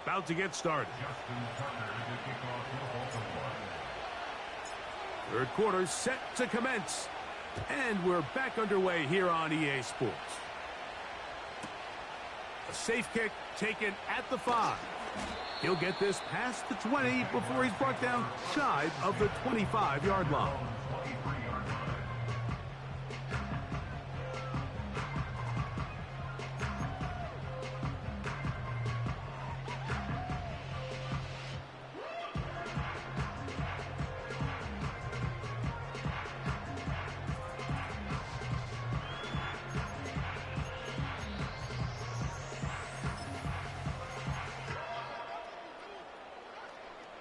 about to get started. Third quarter set to commence. And we're back underway here on EA Sports. A safe kick taken at the 5. He'll get this past the 20 before he's brought down shy of the 25-yard line.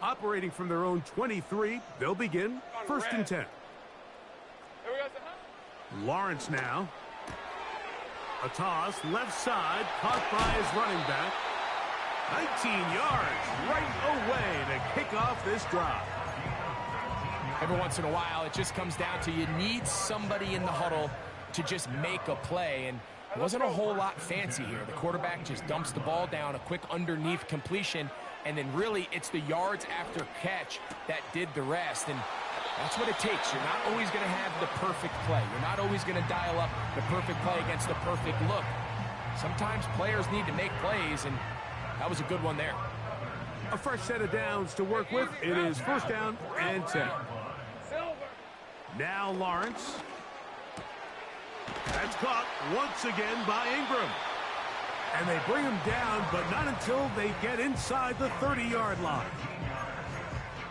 Operating from their own 23, they'll begin first and 10. Lawrence now. A toss, left side, caught by his running back. 19 yards right away to kick off this drive. Every once in a while, it just comes down to you need somebody in the huddle to just make a play, and it wasn't a whole lot fancy here. The quarterback just dumps the ball down, a quick underneath completion, and then really it's the yards after catch that did the rest. And that's what it takes. You're not always going to have the perfect play. You're not always going to dial up the perfect play against the perfect look. Sometimes players need to make plays, and that was a good one there. A fresh set of downs to work with. It is first down and 10. Now Lawrence. That's caught once again by Ingram. And they bring him down, but not until they get inside the 30-yard line.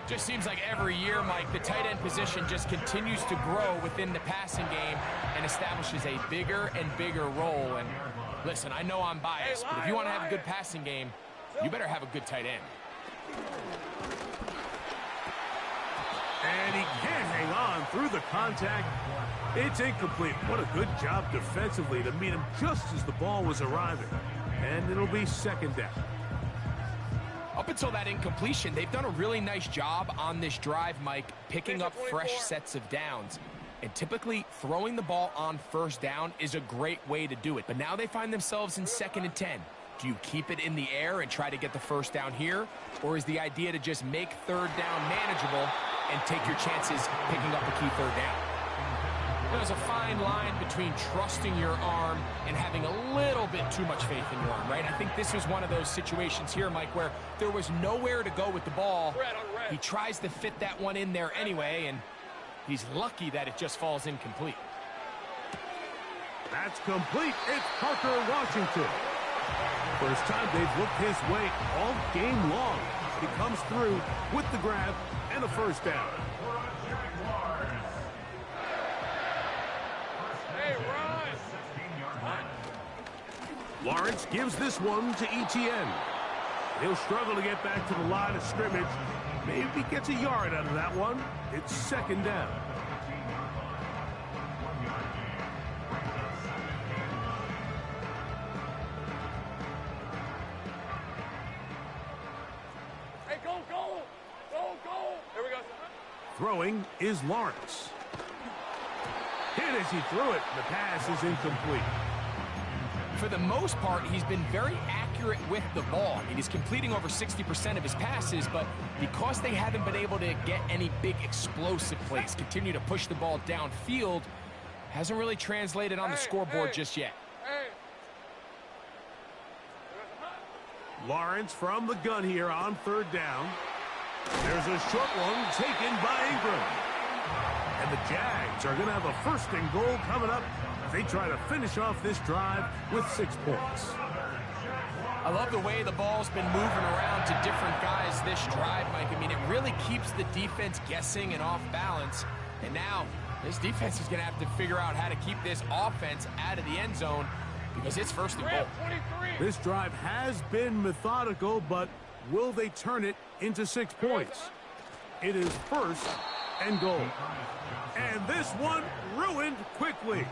Just seems like every year, Mike, the tight end position just continues to grow within the passing game and establishes a bigger and bigger role. And listen, I know I'm biased, but if you want to have a good passing game, you better have a good tight end. And he can't hang on through the contact. It's incomplete. What a good job defensively to meet him just as the ball was arriving. And it'll be second down. Up until that incompletion, they've done a really nice job on this drive, Mike, picking up fresh sets of downs. And typically, throwing the ball on first down is a great way to do it. But now they find themselves in second and 10. Do you keep it in the air and try to get the first down here? Or is the idea to just make third down manageable and take your chances picking up a key third down? There's a fine line between trusting your arm and having a little bit too much faith in your arm, right? I think this is one of those situations here, Mike, where there was nowhere to go with the ball. He tries to fit that one in there anyway, and he's lucky that it just falls incomplete. That's complete. It's Parker Washington. First time they've looked his way all game long. He comes through with the grab and a first down. Lawrence gives this one to Etienne. He'll struggle to get back to the line of scrimmage. Maybe gets a yard out of that one. It's second down. Hey, go! Here we go. Throwing is Lawrence. Hit as he threw it. The pass is incomplete. For the most part, he's been very accurate with the ball. I mean, he's completing over 60% of his passes, but because they haven't been able to get any big explosive plays, continue to push the ball downfield, hasn't really translated on the scoreboard just yet. Lawrence from the gun here on third down. There's a short one taken by Ingram. And the Jags are going to have a first and goal coming up. They try to finish off this drive with 6 points. I love the way the ball's been moving around to different guys this drive, Mike. I mean, it really keeps the defense guessing and off balance. And now this defense is going to have to figure out how to keep this offense out of the end zone because it's first and goal. This drive has been methodical, but will they turn it into 6 points? It is first and goal. And this one ruined quickly.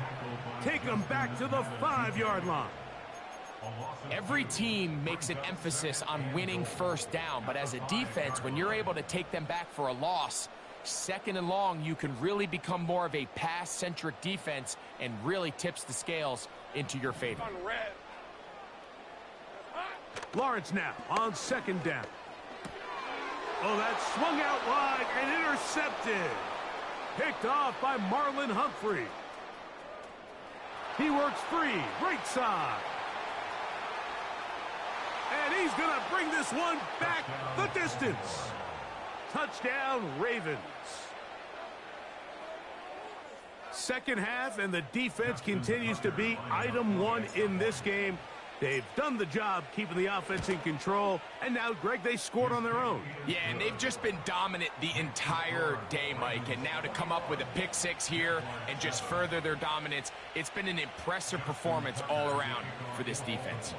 Take them back to the 5-yard line. Every team makes an emphasis on winning first down, but as a defense, when you're able to take them back for a loss, second and long, you can really become more of a pass-centric defense and really tips the scales into your favor. Lawrence now on second down. Oh, that swung out wide and intercepted. Picked off by Marlon Humphrey. He works free, right side. And he's going to bring this one back the distance. Touchdown, Ravens. Second half, and the defense continues to be item one in this game. They've done the job keeping the offense in control, and now, Greg, they scored on their own. Yeah, and they've just been dominant the entire day, Mike, and now to come up with a pick six here and just further their dominance, it's been an impressive performance all around for this defense.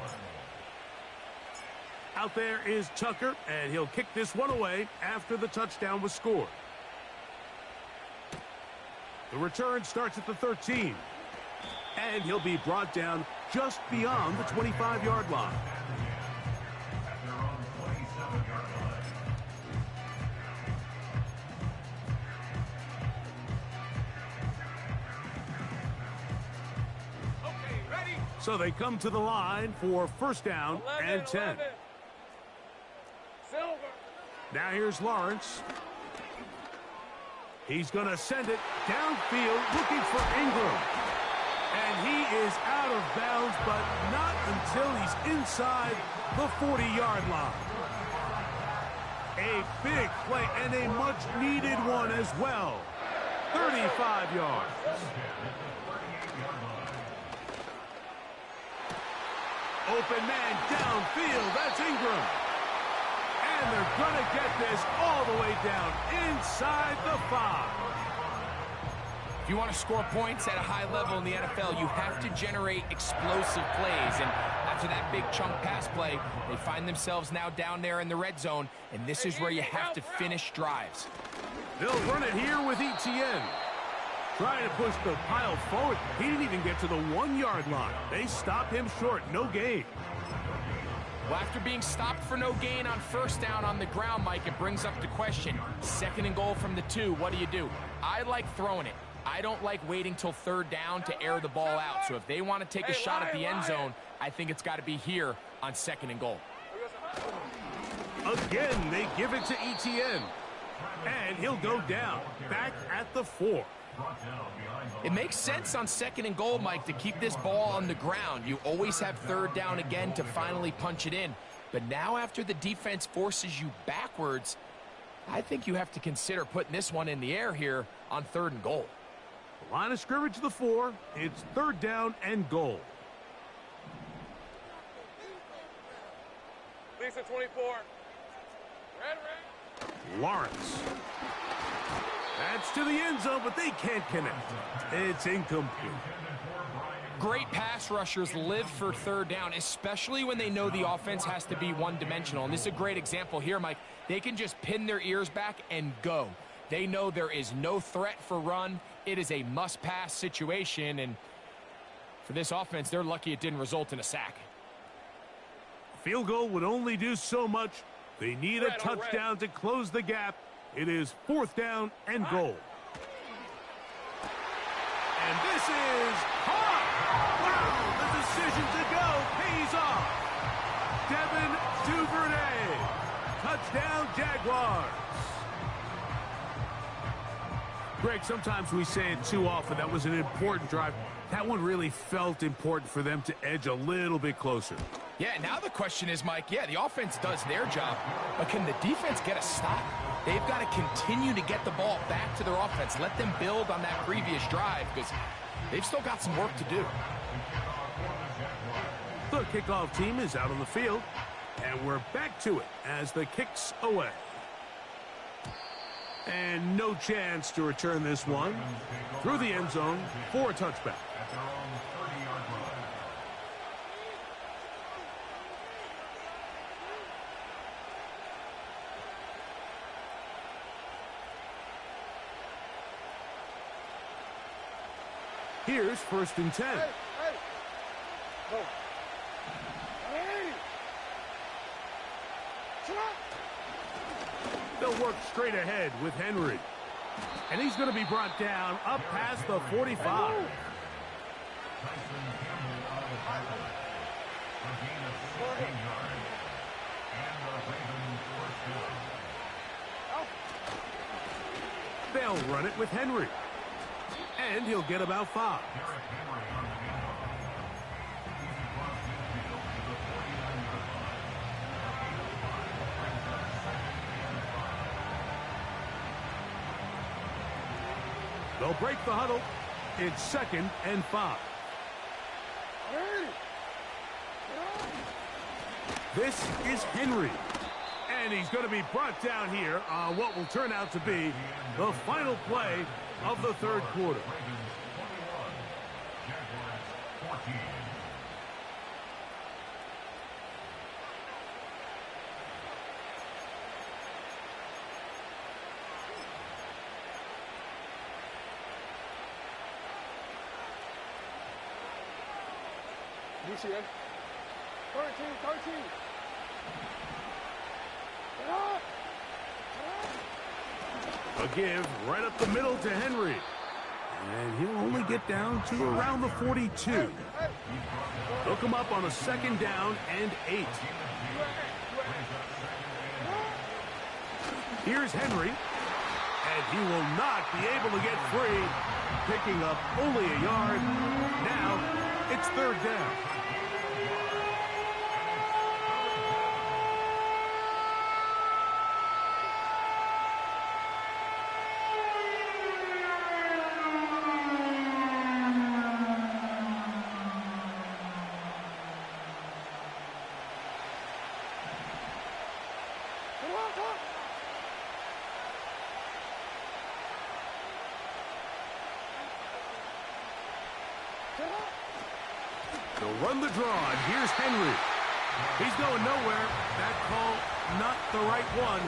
Out there is Tucker, and he'll kick this one away after the touchdown was scored. The return starts at the 13. And he'll be brought down just beyond the 25-yard line. Okay, ready? So they come to the line for first down 11, and 10. 11. Silver. Now here's Lawrence. He's going to send it downfield looking for Ingram. And he is out of bounds, but not until he's inside the 40-yard line. A big play and a much-needed one as well. 35 yards. Open man downfield. That's Ingram. And they're going to get this all the way down inside the 5. If you want to score points at a high level in the NFL, you have to generate explosive plays. And after that big chunk pass play, they find themselves now down there in the red zone, and this is where you have to finish drives. They'll run it here with Etienne. Trying to push the pile forward. He didn't even get to the 1-yard line. They stop him short. No gain. Well, after being stopped for no gain on first down on the ground, Mike, it brings up the question. Second and goal from the 2, what do? I like throwing it. I don't like waiting till third down to air the ball out. So if they want to take a shot at the end zone, I think it's got to be here on second and goal. Again, they give it to Etienne. And he'll go down, back at the 4. It makes sense on second and goal, Mike, to keep this ball on the ground. You always have third down again to finally punch it in. But now after the defense forces you backwards, I think you have to consider putting this one in the air here on third and goal. Line of scrimmage to the 4. It's third down and goal. Lisa 24. Red. Lawrence. That's to the end zone, but they can't connect. It's incomplete. Great pass rushers live for third down, especially when they know the offense has to be one-dimensional. And this is a great example here, Mike. They can just pin their ears back and go. They know there is no threat for run. It is a must-pass situation, and for this offense, they're lucky it didn't result in a sack. Field goal would only do so much. They need a touchdown to close the gap. It is fourth down and goal. And this is hard. Wow, the decision to go pays off. Devin Duvernay. Touchdown, Jaguars. Greg, sometimes we say it too often. That was an important drive. That one really felt important for them to edge a little bit closer. Yeah, now the question is, Mike, yeah, the offense does their job, but can the defense get a stop? They've got to continue to get the ball back to their offense. Let them build on that previous drive because they've still got some work to do. The kickoff team is out on the field, and we're back to it as the kick's away. And no chance to return this one through the end zone for a touchback. Here's first and 10. Hey. Go. Hey. They'll work straight ahead with Henry. And he's going to be brought down up past the 45. They'll run it with Henry. And he'll get about 5. They'll break the huddle. It's 2nd and 5. This is Henry. And he's going to be brought down here on what will turn out to be the final play of the 3rd quarter. DC, 13. A give right up the middle to Henry. And he'll only get down to around the 42. They'll come up on a 2nd down and 8. Here's Henry. And he will not be able to get free. Picking up only a yard. Now it's 3rd down. They'll run the draw, and here's Henry. He's going nowhere. That call, not the right one.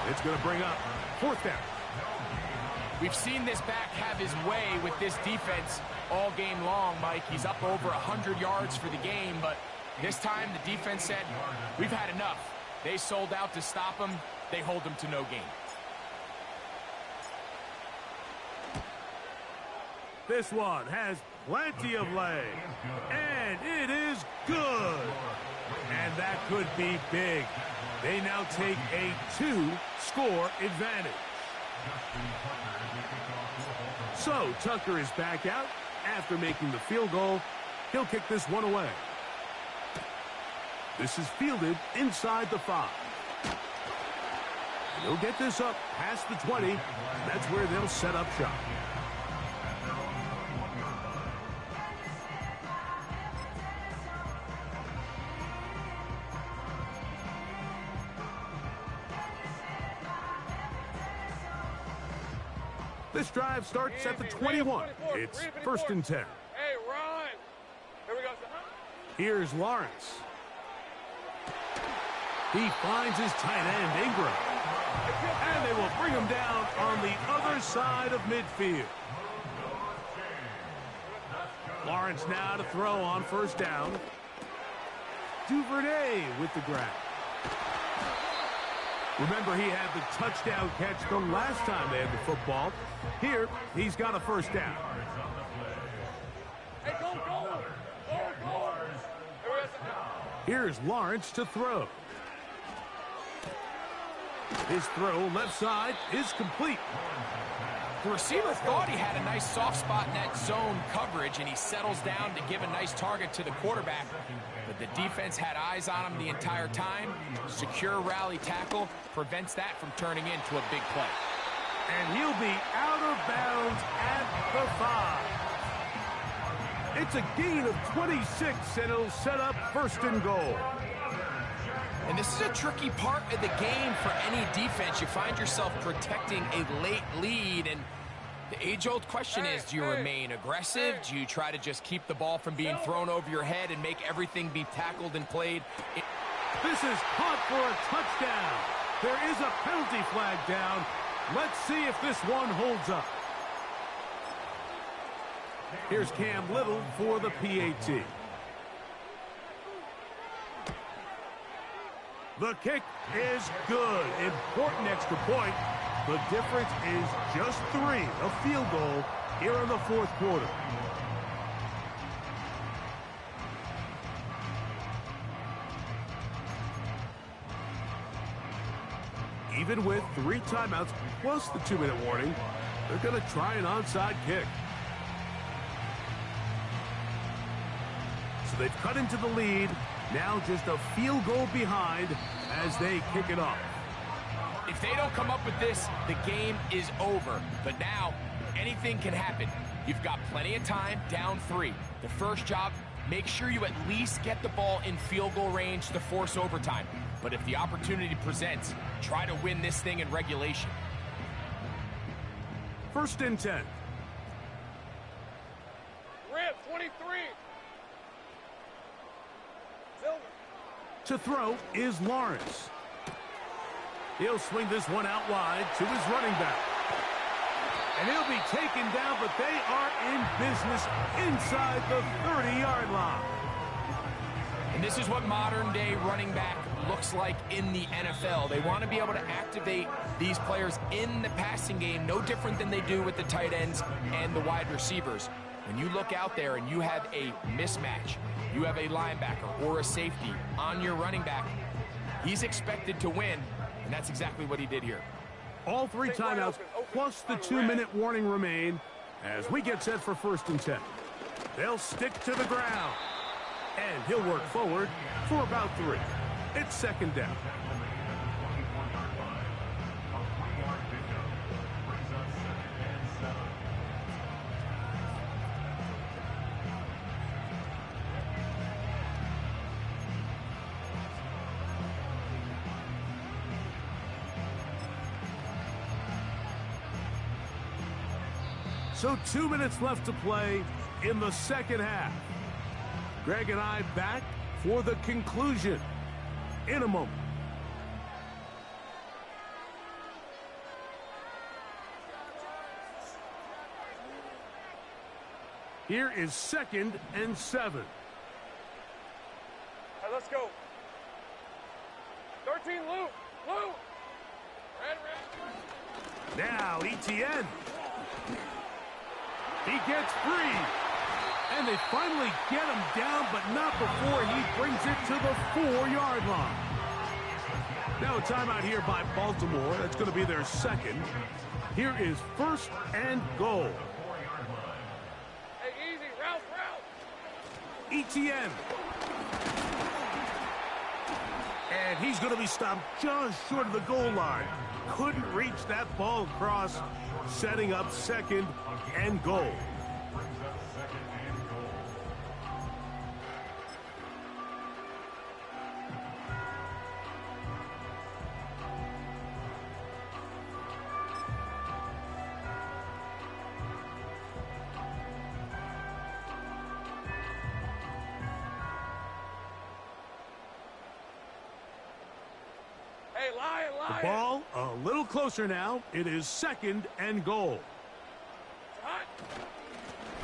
It's going to bring up 4th down. We've seen this back have his way with this defense all game long, Mike. He's up over 100 yards for the game, but this time the defense said, we've had enough. They sold out to stop him. They hold him to no gain. This one has plenty of leg. And it is good. And that could be big. They now take a 2-score advantage. So Tucker is back out after making the field goal. He'll kick this one away. This is fielded inside the 5. And he'll get this up past the 20. That's where they'll set up shop. This drive starts at the 21. It's 1st and 10. Hey, run. Here we go. Here's Lawrence. He finds his tight end, Ingram. And they will bring him down on the other side of midfield. Lawrence now to throw on 1st down. Duvernay with the grab. Remember, he had the touchdown catch the last time they had the football. Here, he's got a 1st down. Hey, go. Here's Lawrence to throw. His throw left side is complete. The receiver thought he had a nice soft spot in that zone coverage, and he settles down to give a nice target to the quarterback. But the defense had eyes on him the entire time. Secure rally tackle prevents that from turning into a big play. And he'll be out of bounds at the 5. It's a gain of 26, and it'll set up 1st and goal. And this is a tricky part of the game for any defense. You find yourself protecting a late lead, and the age-old question is, do you remain aggressive? Do you try to just keep the ball from being thrown over your head and make everything be tackled and played? This is caught for a touchdown. There is a penalty flag down. Let's see if this one holds up. Here's Cam Little for the PAT. The kick is good. Important extra point. The difference is just 3, a field goal here in the 4th quarter. even with 3 timeouts plus the 2-minute warning, they're going to try an onside kick. So they've cut into the lead. Now just a field goal behind as they kick it off. If they don't come up with this, the game is over. But now, anything can happen. You've got plenty of time, down 3. The first job, make sure you at least get the ball in field goal range to force overtime. But if the opportunity presents, try to win this thing in regulation. 1st and 10. Rip, 23. Silver. To throw is Lawrence. He'll swing this one out wide to his running back. And he'll be taken down, but they are in business inside the 30-yard line. And this is what modern-day running back looks like in the NFL. They want to be able to activate these players in the passing game, no different than they do with the tight ends and the wide receivers. When you look out there and you have a mismatch, you have a linebacker or a safety on your running back, he's expected to win, and that's exactly what he did here. All 3 timeouts plus the 2-minute warning remain as we get set for 1st and 10. They'll stick to the ground. And he'll work forward for about 3. It's 2nd down. So 2 minutes left to play in the 2nd half. Greg and I back for the conclusion in a moment. Here is 2nd and 7. Hey, let's go. 13, Lou. Lou. Red. Now Etienne. He gets free. And they finally get him down, but not before he brings it to the 4-yard line. Now a timeout here by Baltimore. That's going to be their 2nd. Here is 1st and goal. Hey, easy. Route. Etienne. And he's going to be stopped just short of the goal line. Couldn't reach that ball across, setting up 2nd and goal. The ball a little closer now. It is 2nd and goal.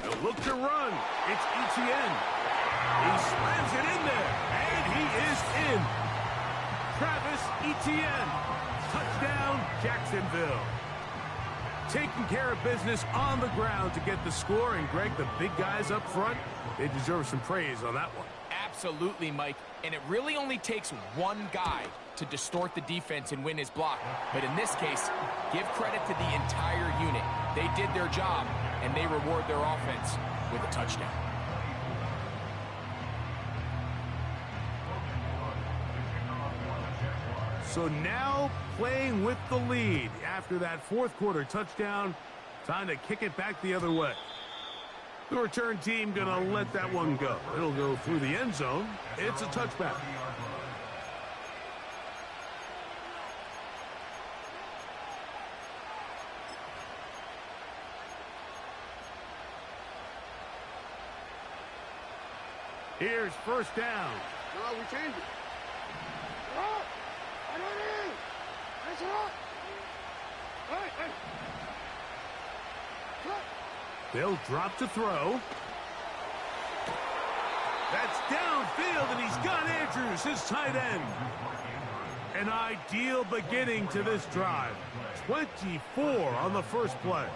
They'll look to run. It's Etienne. He slams it in there, and he is in. Travis Etienne. Touchdown, Jacksonville. Taking care of business on the ground to get the score. And, Greg, the big guys up front, they deserve some praise on that one. Absolutely, Mike. And it really only takes one guy to distort the defense and win his block. But in this case, give credit to the entire unit. They did their job, and they reward their offense with a touchdown. So now playing with the lead after that 4th quarter touchdown, time to kick it back the other way. The return team going to let that one go. It'll go through the end zone. It's a touchback. Here's 1st down. No, we changed it. Oh, I don't know. That's right. Hey. They'll drop to throw. That's downfield, and he's got Andrews, his tight end. An ideal beginning to this drive. 24 on the first play.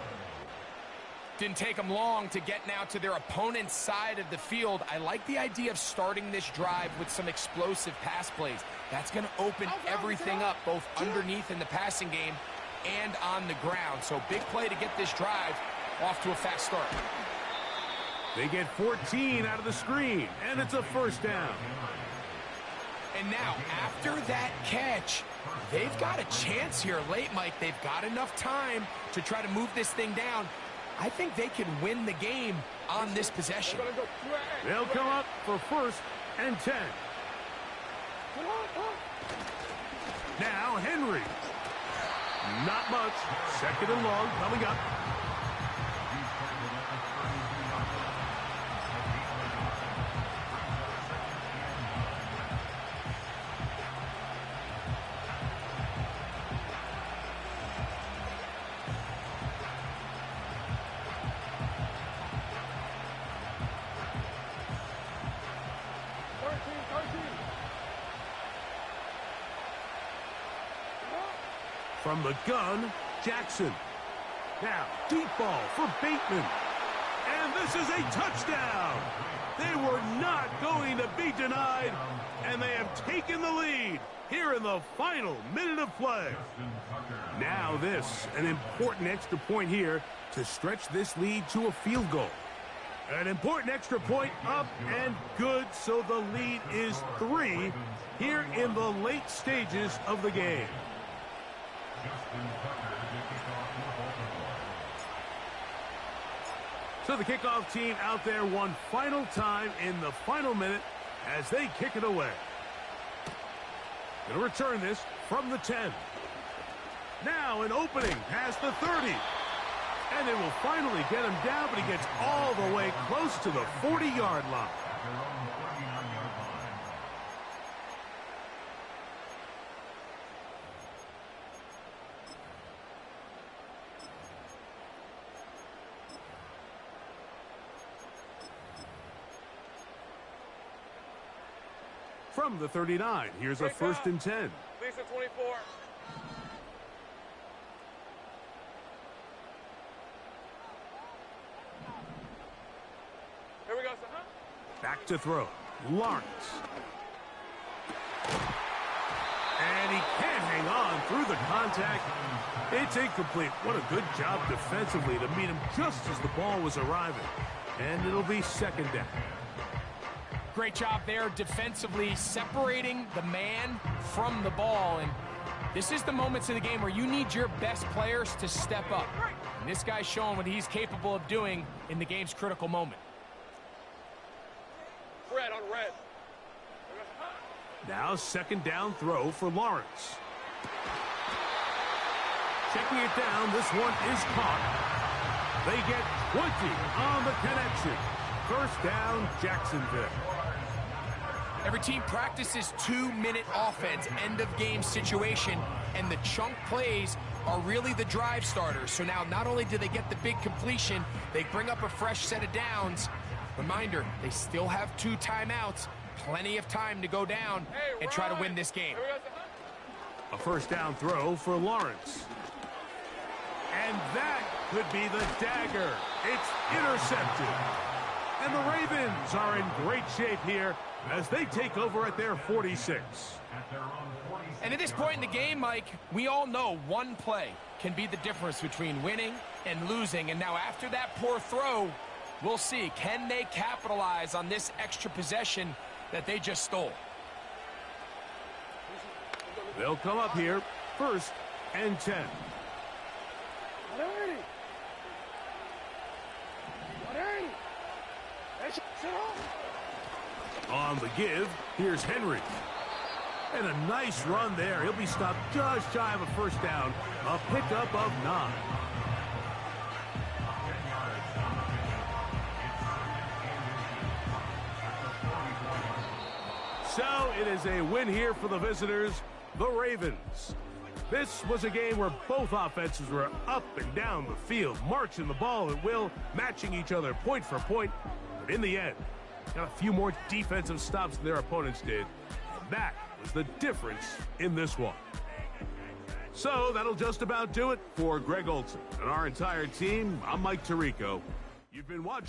Didn't take them long to get now to their opponent's side of the field. I like the idea of starting this drive with some explosive pass plays. That's going to open everything up, both underneath in the passing game and on the ground. So big play to get this drive off to a fast start. They get 14 out of the screen, and it's a first down. And now, after that catch, they've got a chance here late, Mike. They've got enough time to try to move this thing down. I think they can win the game on this possession. They'll come up for 1st and 10. Now Henry. Not much. 2nd and long coming up. From the gun, Jackson. Now, deep ball for Bateman. And this is a touchdown. They were not going to be denied, and they have taken the lead here in the final minute of play. Now this, an important extra point here to stretch this lead to a field goal. An important extra point up and good, so the lead is 3 here in the late stages of the game. So the kickoff team out there one final time in the final minute as they kick it away. Going to return this from the 10. Now an opening past the 30. And they will finally get him down, but he gets all the way close to the 40-yard line. From the 39, here's a 1st and 10. Lisa 24. Here we go, son. Back to throw. Lawrence. And he can't hang on through the contact. It's incomplete. What a good job defensively to meet him just as the ball was arriving. And it'll be 2nd down. Great job there defensively, separating the man from the ball. And this is the moments of the game where you need your best players to step up. And this guy's showing what he's capable of doing in the game's critical moment. Red on red. Now 2nd down throw for Lawrence. Checking it down, this one is caught. They get 20 on the connection. 1st down, Jacksonville. Every team practices 2-minute offense, end-of-game situation, and the chunk plays are really the drive starters. So now not only do they get the big completion, they bring up a fresh set of downs. Reminder, they still have 2 timeouts, plenty of time to go down and try to win this game. A 1st down throw for Lawrence. And that could be the dagger. It's intercepted. And the Ravens are in great shape here as they take over at their 46. And at this point in the game, Mike, we all know one play can be the difference between winning and losing. And now after that poor throw, we'll see, can they capitalize on this extra possession that they just stole? They'll come up here, 1st and 10. On the give, here's Henry. And a nice run there. He'll be stopped just shy of a 1st down. A pickup of 9. So it is a win here for the visitors, the Ravens. This was a game where both offenses were up and down the field, marching the ball at will, matching each other point for point. But in the end, got a few more defensive stops than their opponents did. That was the difference in this one. So that'll just about do it for Greg Olson and our entire team. I'm Mike Tirico. You've been watching